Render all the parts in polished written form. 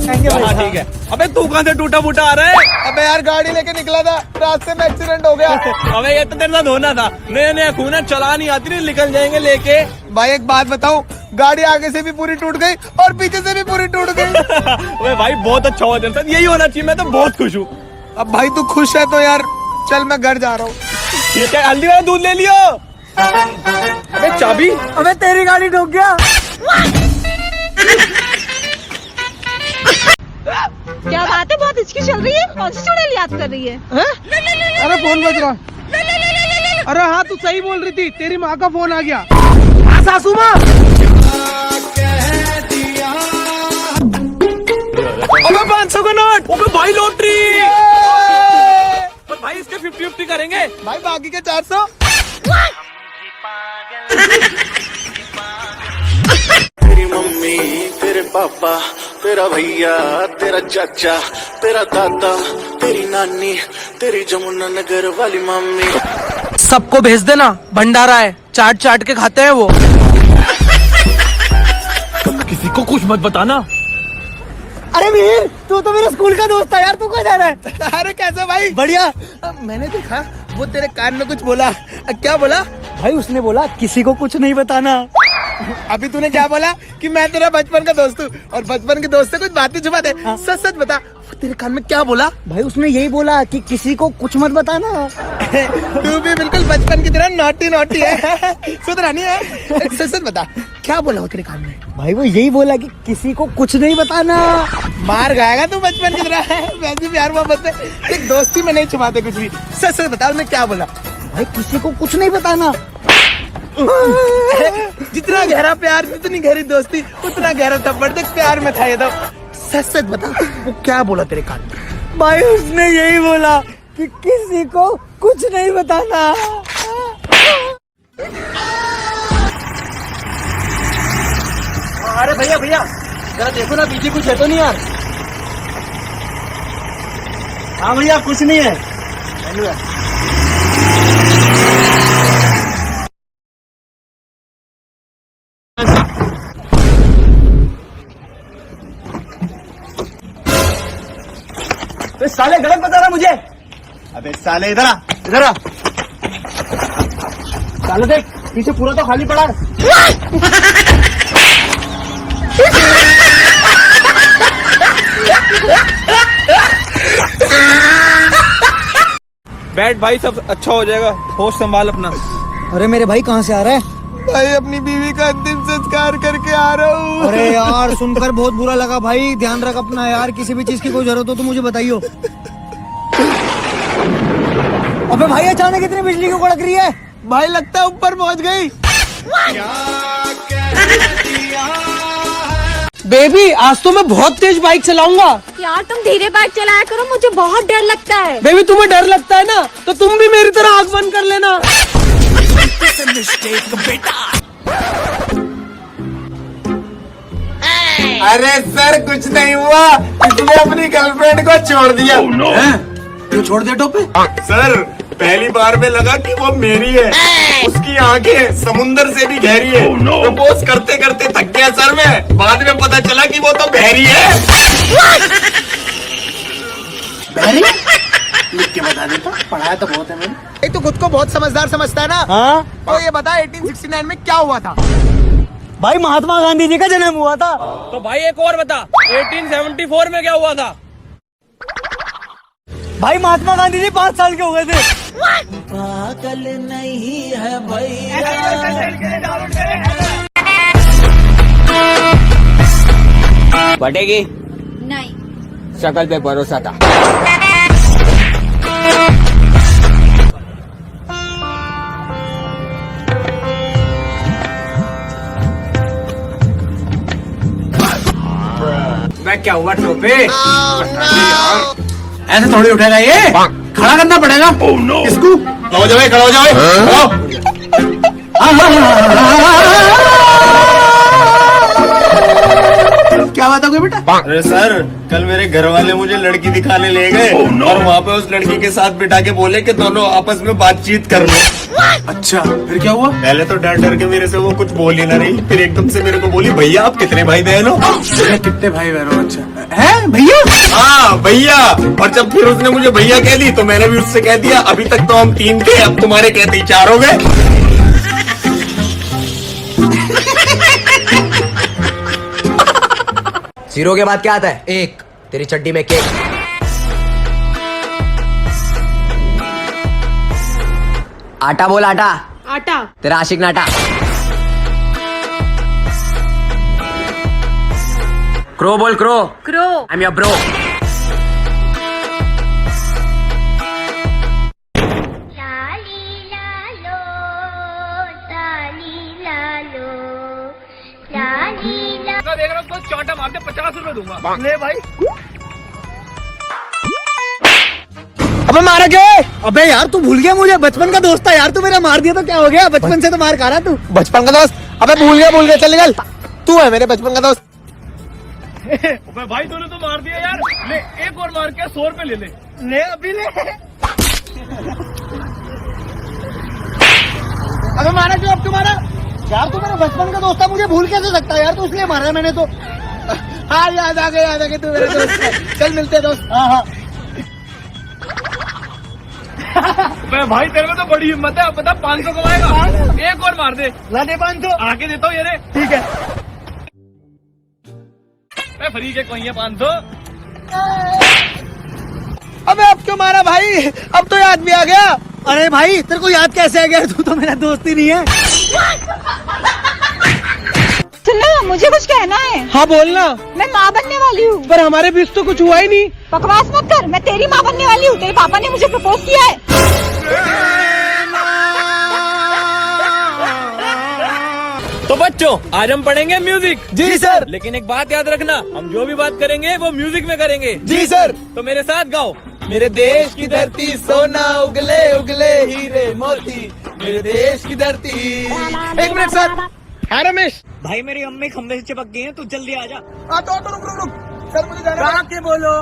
हाँ ठीक है। अबे तू कहाँ से टूटा फूटा आ रहा है? अबे यार गाड़ी लेके निकला था, रास्ते में एक्सीडेंट हो गया। अबे ये तो तेरे साथ होना था, नया नया खून है, चला नहीं आती, नहीं निकल जाएंगे लेके। भाई एक बात बताऊं, गाड़ी आगे से भी पूरी टूट गई और पीछे से भी पूरी टूट गई। अबे भाई बहुत अच्छा हुआ तेरे साथ, यही होना चाहिए, मैं तो बहुत खुश हूँ। अब भाई तू खुश है तो यार चल मैं घर जा रहा हूँ। ठीक है, हल्दी वाला दूध ले लियो। अबे चाबी? अबे तेरी गाड़ी ठोक गया। क्या बात है, बहुत हिचकी चल रही है, कौन सी चुड़ैल याद कर रही है? अरे फोन बज रहा। अरे हाँ तू सही बोल रही थी, तेरी माँ का फोन आ गया। सासू माँ। अबे 500 का नोट। अबे भाई लॉटरी। भाई इसके 50-50 करेंगे। भाई बाकी के 400। तेरी मम्मी, तेरे पापा, तेरा भैया, तेरा चाचा, तेरा दादा, तेरी नानी, तेरी जमुना नगर वाली मम्मी, सबको भेज देना, भंडारा है, चाट चाट के खाते हैं वो। किसी को कुछ मत बताना। अरे मीर, तू तो मेरे स्कूल का दोस्त था यार, तू कहाँ जा रहा है? अरे कैसे भाई? बढ़िया। मैंने देखा वो तेरे कान में कुछ बोला। क्या बोला? भाई उसने बोला किसी को कुछ नहीं बताना। अभी तूने क्या बोला कि मैं तेरा बचपन का दोस्त हूँ और बचपन के दोस्त से कुछ बातें छुपा दे। सच सच बता, तेरे कान में क्या बोला? भाई उसने यही बोला कि किसी को कुछ मत बताना। तू भी बिल्कुल बचपन की तरह नॉटी नॉटी है, सुधरा नहीं है। सच सच बता, क्या बोला वो तेरे कान में? भाई वो यही बोला कि किसी को कुछ नहीं बताना। मार खाएगा तू बचपन की तरह। वैसे प्यार मोहब्बत में एक दोस्ती में नहीं छुपाते कुछ भी। सच सच बता, उसने क्या बोला? भाई किसी को कुछ नहीं बताना। जितना गहरा प्यार, जितनी गहरी दोस्ती, उतना गहरा थप्पड़ देख प्यार में था ये तो। सच सच बता, वो क्या बोला तेरे कान में? भाई उसने यही बोला कि किसी को कुछ नहीं बताना। अरे भैया भैया जरा देखो ना, पीछे कुछ है तो नहीं यार? हाँ भैया कुछ नहीं है। तो साले गलत बता रहा मुझे। अबे साले इधर आ, इधर आ। साले देख पीछे पूरा तो खाली पड़ा है। बैठ भाई, सब अच्छा हो जाएगा, होश संभाल अपना। अरे मेरे भाई कहाँ से आ रहा है? भाई अपनी बीवी का अंतिम संस्कार करके आ रहा हूँ। अरे यार सुनकर बहुत बुरा लगा भाई, ध्यान रख अपना यार, किसी भी चीज की कोई जरूरत हो तो मुझे बताइयो। अबे भाई अचानक इतनी बिजली क्यों कड़क रही है? भाई लगता है ऊपर पहुँच गई। बेबी आज तो मैं बहुत तेज बाइक चलाऊंगा। यार तुम धीरे बाइक चलाया करो, मुझे बहुत डर लगता है। बेबी तुम्हें डर लगता है ना, तो तुम भी मेरी तरह आँख बंद कर लेना। अरे सर कुछ नहीं हुआ, इसने अपनी गर्लफ्रेंड को छोड़ दिया। क्यों छोड़ दिया टोपे? सर पहली बार में लगा कि वो मेरी है, उसकी आंखें समुंदर से भी गहरी है। प्रपोज करते करते थक गया सर मैं, बाद में पता चला कि वो तो बहरी है। बहरी? लिख के बता देता, पढ़ाया तो बहुत है मैंने। तो खुद को बहुत समझदार समझता है ना। हाँ तो ये बता 1869 में क्या हुआ था? भाई महात्मा गांधी जी का जन्म हुआ था। तो भाई एक और बता, 1874 में क्या हुआ था? भाई महात्मा गांधी जी 5 साल के हो गए थे। पागल नहीं है भैया। बटेगी नहीं। शक्ल पे भरोसा था। मैं क्या हुआ टोपे? ऐसे थोड़ी उठेगा ये, खड़ा करना पड़ेगा। इसको खड़ा हो जाओ, खड़ा हो जाओ। क्या क्या बात हो गई बेटा? अरे सर, कल मेरे घर वाले मुझे लड़की दिखाने ले गए और वहाँ पे उस लड़की के साथ बिठा के बोले कि दोनों आपस में बातचीत कर लो। अच्छा, फिर क्या हुआ? पहले तो डर डर के मेरे से वो कुछ बोल ही ना रही, फिर एकदम से मेरे को बोली, भैया आप कितने भाई बहन हो? कितने भाई बहन हो? अच्छा है भैया? हाँ भैया। और जब फिर उसने मुझे भैया कह दी तो मैंने भी उससे कह दिया, अभी तक तो हम 3 थे, अब तुम्हारे कहते ही 4 हो गए। जीरो के बाद क्या आता है? 1। तेरी चड्डी में केक। आटा बोल आटा। आटा। तेरा आशिक नाटा। क्रो बोल crow. Crow. I am your bro. देख रहा हूँ चांटा मार के 50 रुपए दूंगा। ले भाई। अबे मारा क्या? अबे यार तू भूल गया मुझे, बचपन का दोस्त था यार, तू मेरा मार दिया तो क्या हो गया? बचपन से तो मार खा रहा तू। बचपन का दोस्त? अबे भूल गया, चल निकल। तू है मेरे बचपन का दोस्त। अबे भाई तूने तो मार दिया यार, ले एक और मार के 100 रुपए ले ले। ले अभी ले। अबे मारा क्यों? अब तुम्हारा यार, तू मेरा बचपन का दोस्त था, मुझे भूल कैसे सकता है यार? तू इसलिए मारा मैंने तो। हाँ याद आ गया तू मेरा दोस्त है। चल मिलते हैं दोस्त। हाँ हाँ। अबे भाई तेरे में तो बड़ी हिम्मत है, अब बता 500 कमाएगा? एक और मार दे। ला दे 500। आके देता हूँ ये रे। ठीक है। मैं फ्री के कोई है 500। अबे अब क्यों मारा भाई? अब तो याद भी आ गया। अरे भाई तेरे को याद कैसे आ गया? तू तो मेरा दोस्त ही नहीं है। सुनो, मुझे कुछ कहना है। हाँ बोलना। मैं माँ बनने वाली हूँ। पर हमारे बीच तो कुछ हुआ ही नहीं। बकवास मत कर, मैं तेरी माँ बनने वाली हूँ। तेरे पापा ने मुझे प्रपोज किया है। तो बच्चों आज हम पढ़ेंगे म्यूजिक। जी सर। लेकिन एक बात याद रखना, हम जो भी बात करेंगे वो म्यूजिक में करेंगे। जी सर। तो मेरे साथ गाओ। मेरे देश की धरती सोना उगले उगले हीरे मोती, मेरे देश की धरती। एक मिनट सर। हाँ रमेश भाई मेरी अम्मी खंबे से चिपक गई है, तू जल्दी आ जा। तो रुक सर, मुझे जाना है। के बोलो।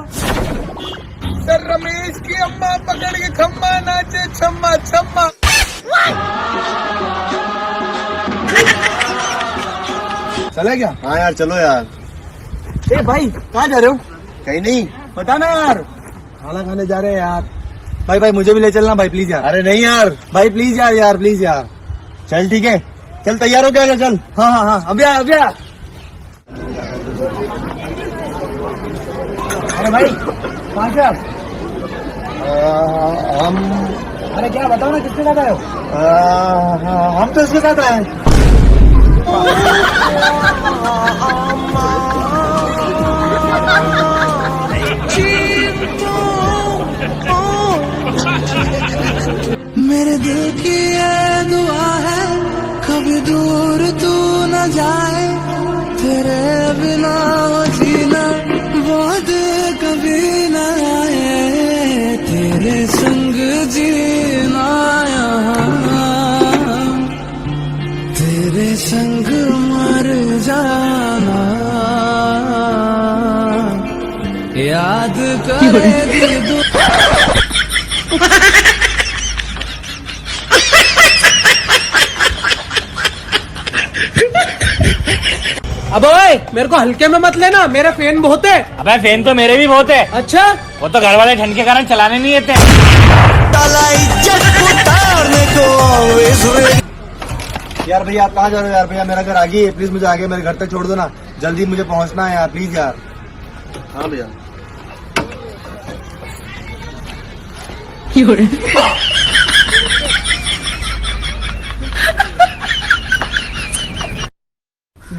सर रमेश की अम्मा पकड़ के खम्मा नाचे छम्मा छम्मा। चले क्या? हाँ यार चलो यार। ए भाई कहाँ जा रहे हो? कहीं नहीं। बता ना यार। खाना खाने जा रहे हैं यार। भाई मुझे भी ले चलना भाई प्लीज यार। अरे नहीं यार भाई प्लीज यार प्लीज यार। चल ठीक है, चल तैयार हो गया, चल। हाँ अभी आ। अरे भाई कहाँ से आप? हम अरे क्या बताओ ना, किसके साथ आए हो? हम तो इसके साथ आए। मेरे दिल की ये दुआ है, कभी दूर तू न जाए, तेरे बिना जीना बहुत कभी न आए, तेरे संग जीना यहाँ, तेरे संग मर जाना, याद करेगी अब ओए मेरे को हल्के में मत लेना, मेरे फैन बहुत है। अबे फैन तो मेरे भी बहुत है। अच्छा वो तो घर वाले ठंड के कारण चलाने नहीं देते। यार भैया आप कहाँ जा रहे हो यार? भैया मेरा घर आगे है, प्लीज मुझे आगे मेरे घर तक छोड़ दो ना, जल्दी मुझे पहुँचना है यार, प्लीज यार। हाँ भैया।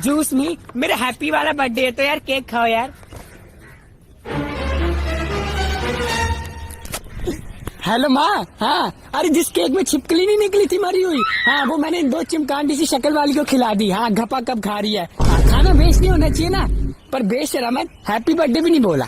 जूस में मेरा हैप्पी वाला बर्थडे है तो यार केक खाओ यार। हेलो माँ। हाँ अरे जिस केक में छिपकली नहीं निकली थी मरी हुई, हाँ वो मैंने 2 चिमकांडी सी शक्ल वाली को खिला दी। हाँ घपा कब खा रही है। हाँ, खाना वेस्ट नहीं होना चाहिए ना, पर बेशरम है, हैप्पी बर्थडे भी नहीं बोला।